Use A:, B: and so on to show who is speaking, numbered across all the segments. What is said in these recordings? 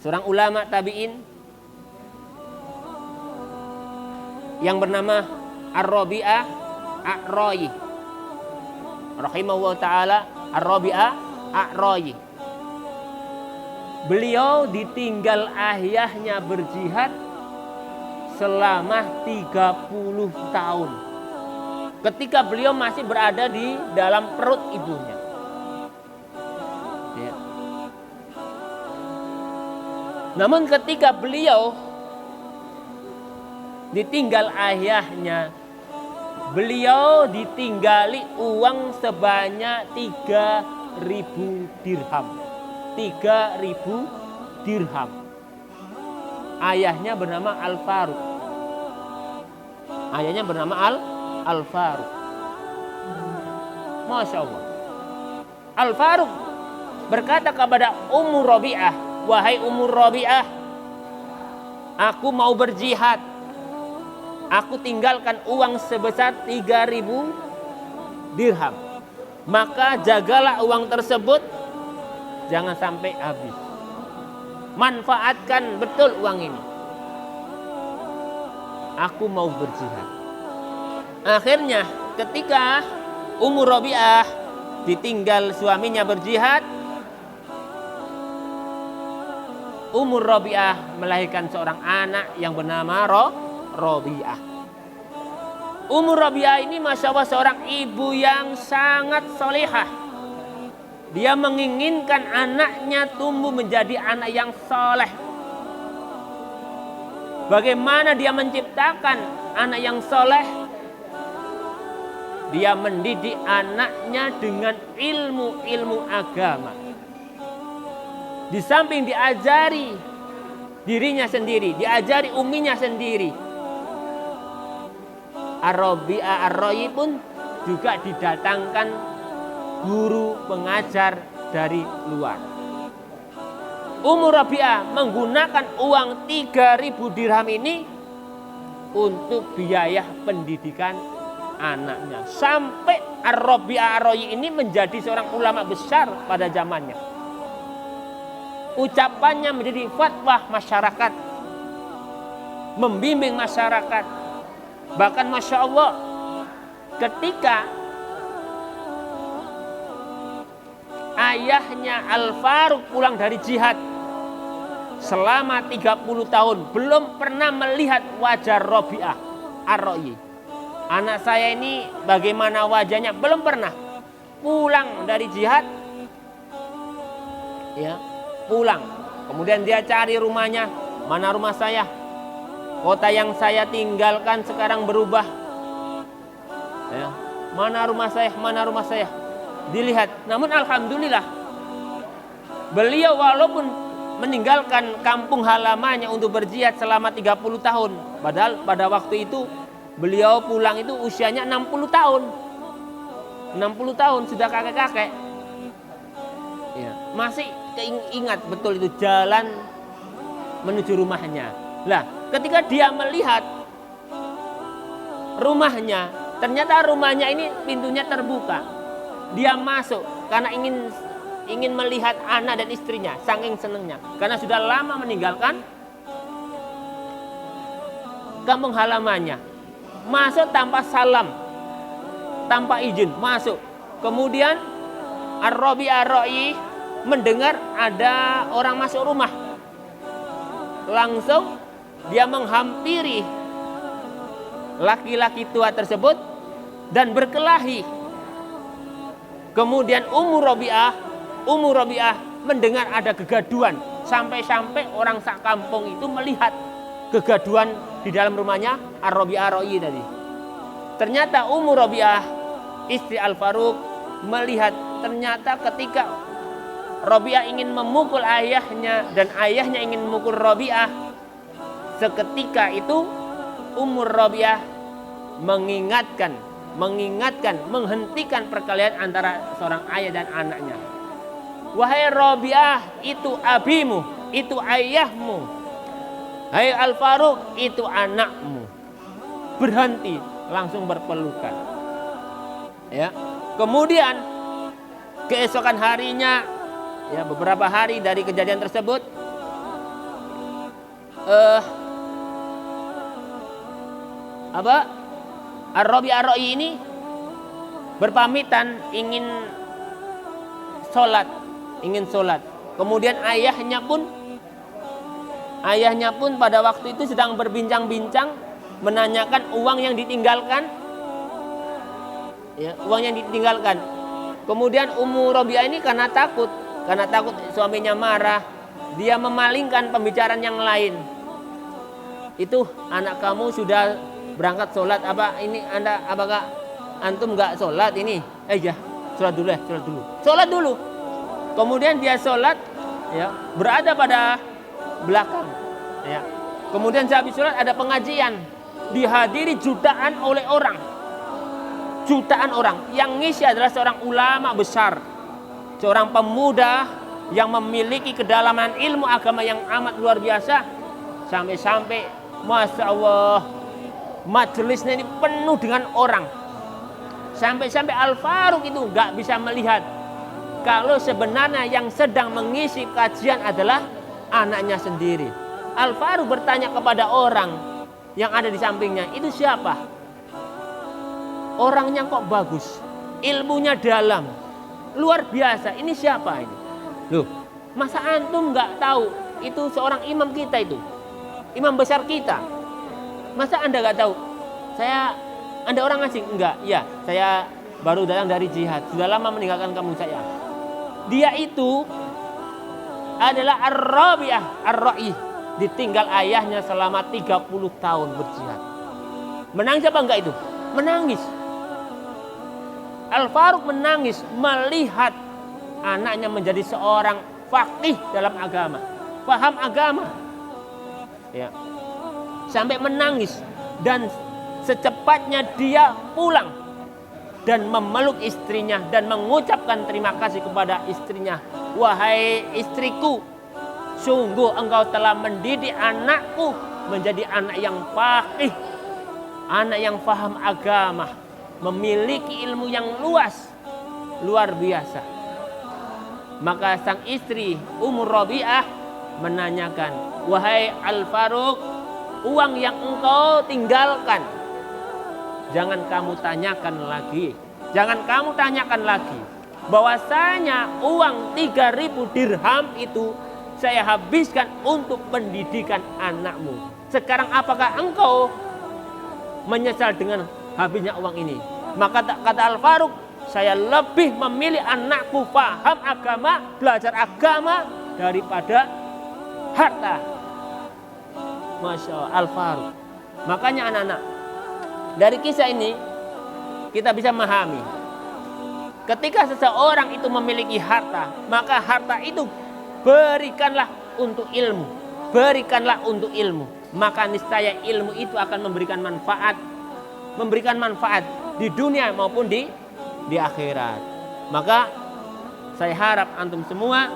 A: seorang ulama tabi'in yang bernama Ar-Rabi'ah Ar-Rayi rahimahullah ta'ala. Ar-Rabi'ah Ar-Rayi, beliau ditinggal ayahnya berjihad selama 30 tahun ketika beliau masih berada di dalam perut ibunya. Ya. Namun ketika beliau ditinggal ayahnya, beliau ditinggali uang sebanyak 3.000 dirham. 3.000 dirham. Ayahnya bernama Al-Faruq. Ayahnya bernama Al-Faruq. Masya Allah. Al-Faruq berkata kepada Ummu Rabi'ah, wahai Ummu Rabi'ah, aku mau berjihad. Aku tinggalkan uang sebesar 3.000 dirham. Maka jagalah uang tersebut, jangan sampai habis. Manfaatkan betul uang ini. Aku mau berjihad. Akhirnya ketika Ummu Rabi'ah ditinggal suaminya berjihad, Ummu Rabi'ah melahirkan seorang anak yang bernama Rabi'ah. Ummu Rabi'ah ini masya Allah seorang ibu yang sangat solehah. Dia menginginkan anaknya tumbuh menjadi anak yang soleh. Bagaimana dia menciptakan anak yang soleh? Dia mendidik anaknya dengan ilmu-ilmu agama. Di samping diajari dirinya sendiri, diajari uminya sendiri. Ar-Rabi'ah Ar-Rayi pun juga didatangkan guru pengajar dari luar. Ummu Rabi'ah menggunakan uang 3.000 dirham ini untuk biaya pendidikan anaknya. Sampai Ar-Rabi'ah Ar-Rayi ini menjadi seorang ulama besar pada zamannya. Ucapannya menjadi fatwa masyarakat, membimbing masyarakat. Bahkan Masya Allah, ketika ayahnya Al-Faruq pulang dari jihad selama 30 tahun belum pernah melihat wajah Rabi'ah Ar-Rayi. Anak saya ini bagaimana wajahnya, belum pernah. Pulang dari jihad, ya, pulang. Kemudian dia cari rumahnya, mana rumah saya? Kota yang saya tinggalkan sekarang berubah. Ya, mana rumah saya? Mana rumah saya? Dilihat. Namun alhamdulillah, beliau walaupun meninggalkan kampung halamannya untuk berjihad selama 30 tahun. Padahal pada waktu itu beliau pulang itu usianya 60 tahun. 60 tahun sudah kakek-kakek. Ya, masih ingat betul itu jalan menuju rumahnya. Lah, ketika dia melihat rumahnya, ternyata rumahnya ini pintunya terbuka. Dia masuk karena ingin melihat anak dan istrinya, saking senangnya. Karena sudah lama meninggalkan kampung halamannya. Masuk tanpa salam, tanpa izin, masuk. Kemudian Ar-Rabi'ah Ar-Rayi mendengar ada orang masuk rumah. Langsung dia menghampiri laki-laki tua tersebut dan berkelahi. Kemudian Ummu Rabi'ah mendengar ada kegaduhan. Sampai-sampai orang sak kampung itu melihat kegaduhan di dalam rumahnya Ar-Rabi'ah Ar-Rayi tadi. Ternyata Ummu Rabi'ah istri Al-Faruq melihat ternyata ketika Rabi'ah ingin memukul ayahnya dan ayahnya ingin memukul Rabi'ah, seketika itu Ummu Rabi'ah menghentikan perkelahian antara seorang ayah dan anaknya. Wahai Rabi'ah, itu abimu, itu ayahmu. Hai Al-Faruq, itu anakmu. Berhenti, langsung berpelukan. Ya. Kemudian keesokan harinya, ya, beberapa hari dari kejadian tersebut, Ar-Rabi Ar-Ra'i ini berpamitan ingin sholat. Kemudian ayahnya pun pada waktu itu sedang berbincang-bincang menanyakan uang yang ditinggalkan. Ya, uang yang ditinggalkan. Kemudian Ummu Rabi'ah ini karena takut suaminya marah, dia memalingkan pembicaraan yang lain. Itu anak kamu sudah berangkat sholat, apakah antum nggak sholat ini? Ya, sholat dulu. Kemudian dia sholat, ya, berada pada belakang. Ya. Kemudian sehabis sholat ada pengajian, dihadiri jutaan orang. Yang ngisi adalah seorang ulama besar, seorang pemuda yang memiliki kedalaman ilmu agama yang amat luar biasa. Sampai Masya Allah, majelisnya ini penuh dengan orang. Sampai Al-Faruq itu gak bisa melihat kalau sebenarnya yang sedang mengisi kajian adalah anaknya sendiri. Al-Faruq bertanya kepada orang yang ada di sampingnya, itu siapa? Orangnya kok bagus, ilmunya dalam, luar biasa, ini siapa ini? Loh, masa antum gak tahu itu seorang imam kita itu, imam besar kita? Masa anda gak tahu? Anda orang asing? Enggak, ya, saya baru datang dari jihad, sudah lama meninggalkan kamu saya. Dia itu adalah Ar-Rabi'ah Ar-Ra'i, ditinggal ayahnya selama 30 tahun berjihad. Menangis apa enggak itu? Menangis. Al-Faruq menangis melihat anaknya menjadi seorang faqih dalam agama, paham agama. Ya. Sampai menangis, dan secepatnya dia pulang dan memeluk istrinya dan mengucapkan terima kasih kepada istrinya. Wahai istriku, sungguh engkau telah mendidik anakku menjadi anak yang faqih, anak yang paham agama, memiliki ilmu yang luar biasa. Maka sang istri Ummu Rabi'ah menanyakan, wahai Al-Faruq, uang yang engkau tinggalkan jangan kamu tanyakan lagi bahwasanya uang 3.000 dirham itu saya habiskan untuk pendidikan anakmu. Sekarang apakah engkau menyesal dengan habisnya uang ini? Maka kata Al-Faruq, saya lebih memilih anakku paham agama, belajar agama daripada harta. Masya Allah, Al-Faruq. Makanya anak-anak, dari kisah ini kita bisa memahami, ketika seseorang itu memiliki harta, maka harta itu berikanlah untuk ilmu. Maka niscaya ilmu itu akan memberikan manfaat di dunia maupun di akhirat. Maka saya harap antum semua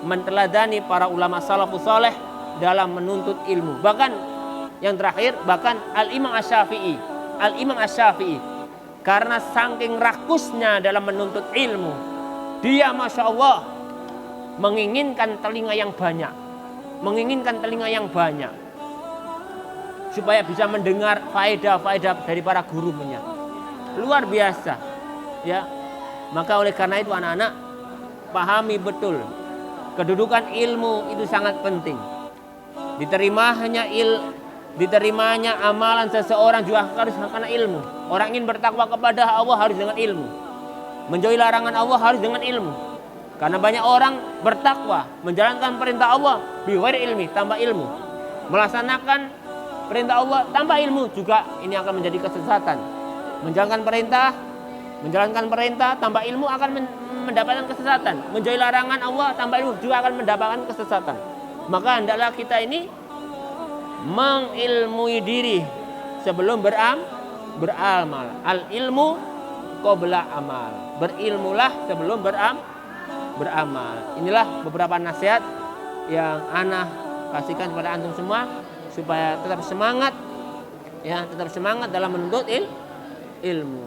A: menteladani para ulama salafus saleh dalam menuntut ilmu. Bahkan yang terakhir, Al-Imam Asy-Syafi'i karena saking rakusnya dalam menuntut ilmu, dia Masya Allah menginginkan telinga yang banyak supaya bisa mendengar faedah-faedah dari para gurunya. Luar biasa, ya. Maka oleh karena itu anak-anak, pahami betul kedudukan ilmu itu sangat penting. Diterimanya amalan seseorang juga harus karena ilmu. Orang ingin bertakwa kepada Allah harus dengan ilmu. Menjauhi larangan Allah harus dengan ilmu. Karena banyak orang bertakwa, menjalankan perintah Allah bighairi ilmi, tanpa ilmu. Melaksanakan perintah Allah tanpa ilmu juga ini akan menjadi kesesatan. Menjalankan perintah tanpa ilmu akan mendapatkan kesesatan. Menjauhi larangan Allah tanpa ilmu juga akan mendapatkan kesesatan. Maka hendaklah kita ini mengilmui diri sebelum beramal. Al ilmu qabla amal. Berilmulah sebelum beramal. Inilah beberapa nasihat yang ana kasihkan kepada antum semua supaya tetap semangat dalam menuntut ilmu.